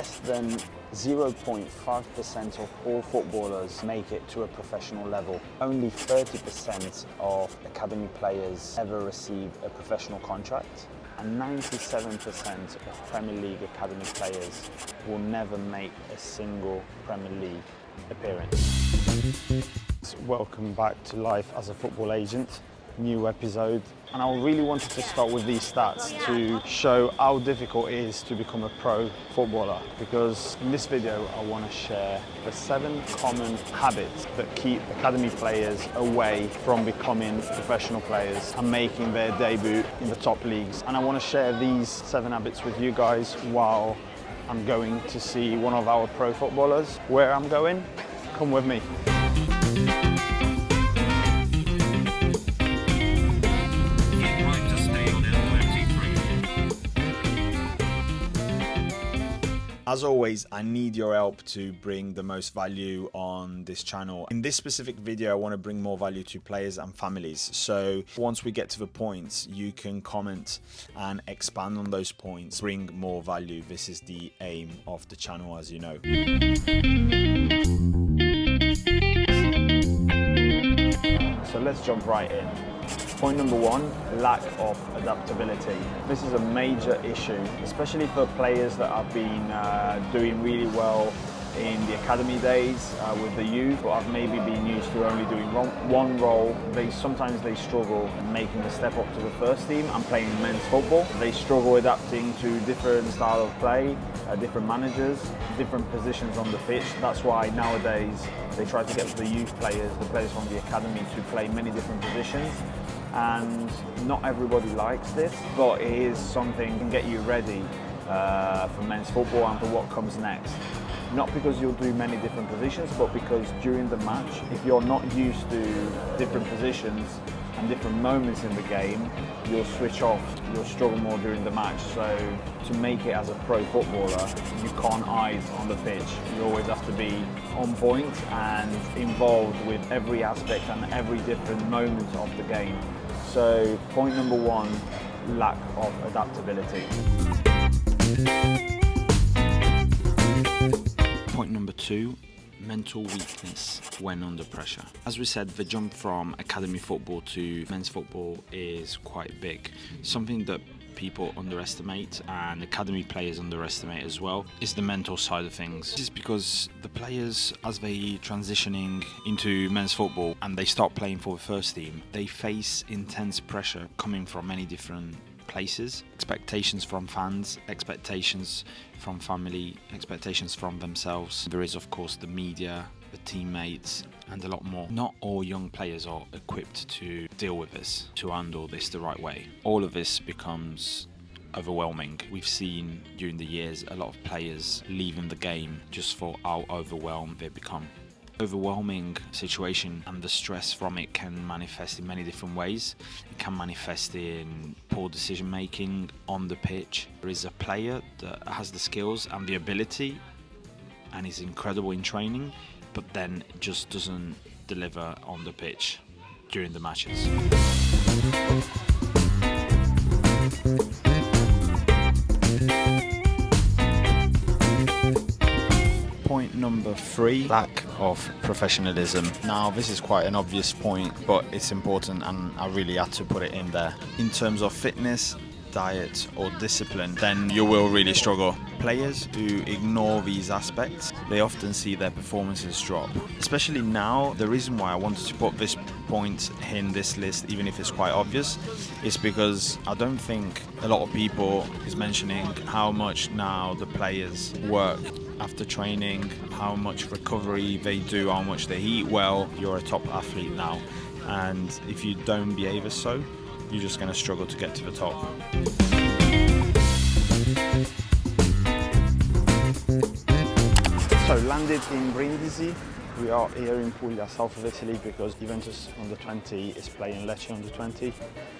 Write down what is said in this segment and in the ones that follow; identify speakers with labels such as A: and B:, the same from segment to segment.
A: less than 0.5% of all footballers make it to a professional level. Only 30% of academy players ever receive a professional contract, and 97% of Premier League academy players will never make a single Premier League appearance. Welcome back to Life as a Football Agent, new episode. And I really wanted to start with these stats to show how difficult it is to become a pro footballer, because in this video I want to share the 7 common habits that keep academy players away from becoming professional players and making their debut in the top leagues. And I want to share these 7 habits with you guys while I'm going to see one of our pro footballers. Where I'm going? Come with me. As always, I need your help to bring the most value on this channel. In this specific video, I want to bring more value to players and families. So once we get to the points, you can comment and expand on those points, bring more value. This is the aim of the channel, as you know. So let's jump right in. Point number 1, lack of adaptability. This is a major issue, especially for players that have been doing really well in the academy days with the youth, but have maybe been used to only doing one role. Sometimes they struggle making the step up to the first team and playing men's football. They struggle adapting to different style of play, different managers, different positions on the pitch. That's why nowadays they try to get the youth players, the players from the academy, to play many different positions. And not everybody likes this, but it is something that can get you ready for men's football and for what comes next. Not because you'll do many different positions, but because during the match, if you're not used to different positions and different moments in the game, you'll switch off, you'll struggle more during the match. So to make it as a pro footballer, you can't hide on the pitch. You always have to be on point and involved with every aspect and every different moment of the game. So point number 1, lack of adaptability. Point number 2, mental weakness when under pressure. As we said, the jump from academy football to men's football is quite big. Something that people underestimate and academy players underestimate as well is the mental side of things. This is because the players, as they transitioning into men's football and they start playing for the first team, they face intense pressure coming from many different places. Expectations from fans, expectations from family, expectations from themselves. There is of course the media, the teammates, and a lot more. Not all young players are equipped to deal with this, to handle this the right way. All of this becomes overwhelming. We've seen during the years a lot of players leaving the game just for how overwhelmed they become. Overwhelming situation and the stress from it can manifest in many different ways. It can manifest in poor decision making on the pitch. There is a player that has the skills and the ability and is incredible in training, but then just doesn't deliver on the pitch during the matches. Point number 3, lack of professionalism. Now this is quite an obvious point, but it's important and I really had to put it in there. In terms of fitness, diet or discipline, then you will really struggle. Players who ignore these aspects, they often see their performances drop. Especially now, the reason why I wanted to put this point in this list, even if it's quite obvious, is because I don't think a lot of people is mentioning how much now the players work after training, how much recovery they do, how much they eat well. You're a top athlete now, and if you don't behave as so, you're just going to struggle to get to the top. So landed in Brindisi. We are here in Puglia, south of Italy, because Juventus under 20 is playing Lecce under 20.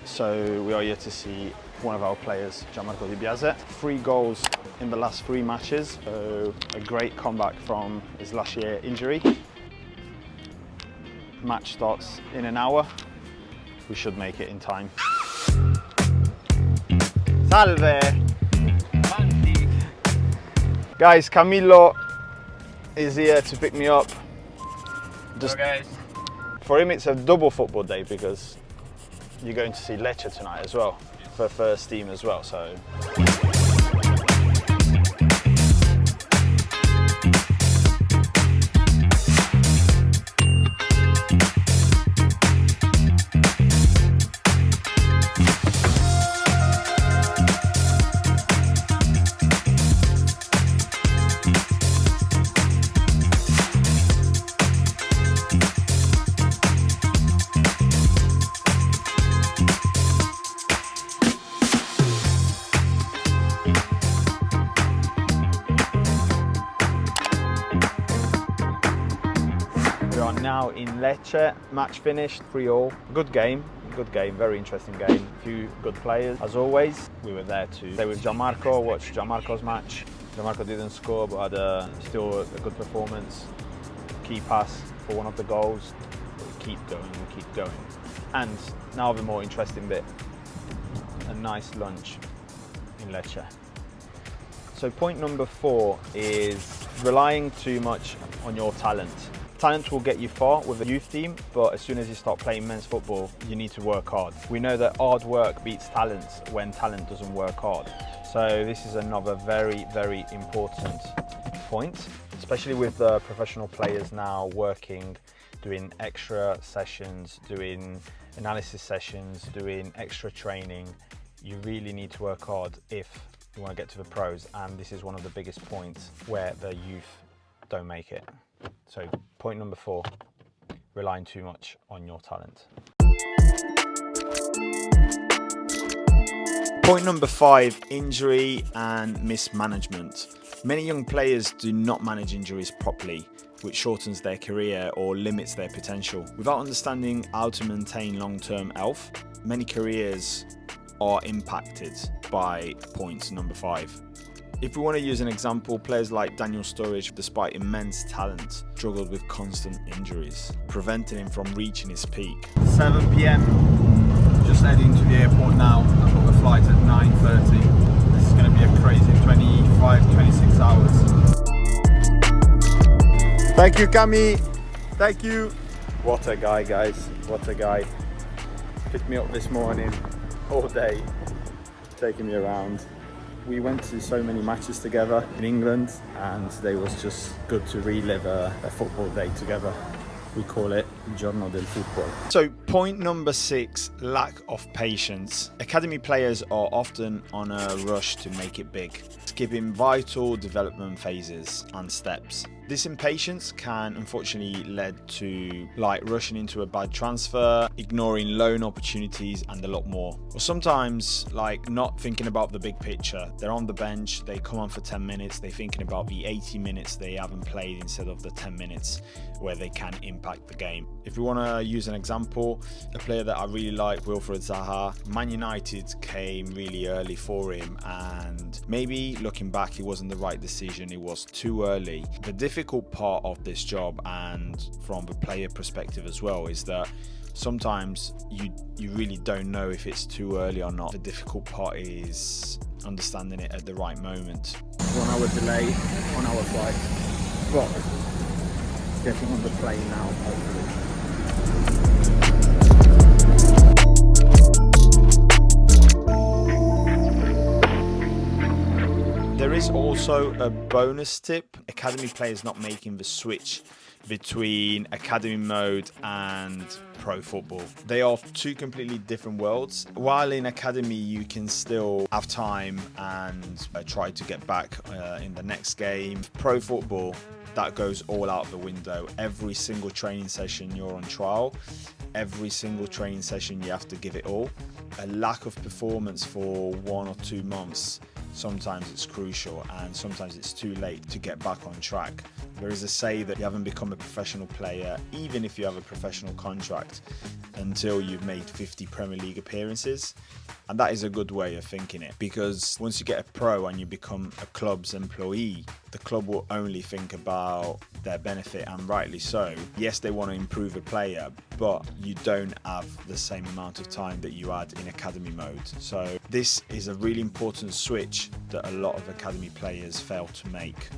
A: So we are here to see one of our players, Gianmarco Di Biase. 3 goals in the last 3 matches. So a great comeback from his last year injury. Match starts in an hour. We should make it in time. Salve! Guys, Camillo is here to pick me up.
B: Hello guys.
A: For him it's a double football day because you're going to see Lecce tonight as well, for first team as well, so. We are now in Lecce, match finished, 3-3. Good game, very interesting game. A few good players, as always. We were there to stay with Gianmarco, watch Gianmarco's match. Gianmarco didn't score, but had still a good performance. Key pass for one of the goals. But we keep going. And now the more interesting bit, a nice lunch in Lecce. So point number 4 is relying too much on your talent. Talent will get you far with a youth team, but as soon as you start playing men's football, you need to work hard. We know that hard work beats talent when talent doesn't work hard. So this is another very, very important point, especially with the professional players now working, doing extra sessions, doing analysis sessions, doing extra training. You really need to work hard if you want to get to the pros, and this is one of the biggest points where the youth don't make it. So point number 4, relying too much on your talent. Point number 5, injury and mismanagement. Many young players do not manage injuries properly, which shortens their career or limits their potential. Without understanding how to maintain long-term health, many careers are impacted by point number 5. If we want to use an example, players like Daniel Sturridge, despite immense talent, struggled with constant injuries, preventing him from reaching his peak. 7 p.m, just heading to the airport now. I've got a flight at 9:30. This is going to be a crazy 25-26 hours. Thank you, Cami. Thank you. What a guy, guys. What a guy. Picked me up this morning, all day, taking me around. We went to so many matches together in England, and today was just good to relive a football day together. We call it Giorno del Football. So point number 6, lack of patience. Academy players are often on a rush to make it big, skipping vital development phases and steps. This impatience can unfortunately lead to rushing into a bad transfer, ignoring loan opportunities and a lot more. Or sometimes not thinking about the big picture. They're on the bench, they come on for 10 minutes, they're thinking about the 80 minutes they haven't played instead of the 10 minutes where they can impact the game. If we want to use an example, a player that I really like, Wilfried Zaha, Man United came really early for him, and maybe looking back it wasn't the right decision, it was too early. The difficult part of this job, and from the player perspective as well, is that sometimes you really don't know if it's too early or not. The difficult part is understanding it at the right moment. 1 hour delay on our flight, but getting on the plane now, hopefully. There is also a bonus tip. Academy players not making the switch between academy mode and pro football. They are two completely different worlds. While in academy you can still have time and try to get back in the next game. Pro football, that goes all out the window. Every single training session you're on trial. Every single training session you have to give it all. A lack of performance for 1 or 2 months, sometimes it's crucial, and sometimes it's too late to get back on track. There is a say that you haven't become a professional player, even if you have a professional contract, until you've made 50 Premier League appearances. And that is a good way of thinking it, because once you get a pro and you become a club's employee, the club will only think about their benefit, and rightly so. Yes, they want to improve a player, but you don't have the same amount of time that you had in academy mode. So this is a really important switch that a lot of academy players fail to make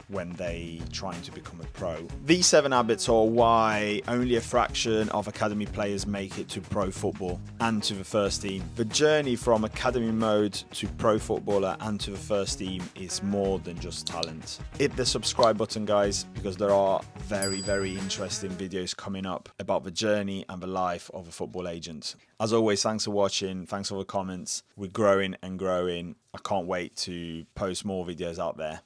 A: when they trying to become a pro. These 7 habits are why only a fraction of academy players make it to pro football and to the first team. The journey from academy mode to pro footballer and to the first team is more than just talent. Hit the subscribe button, guys, because there are very, very interesting videos coming up about the journey and the life of a football agent. As always, thanks for watching, thanks for the comments. We're growing and growing. I can't wait to post more videos out there.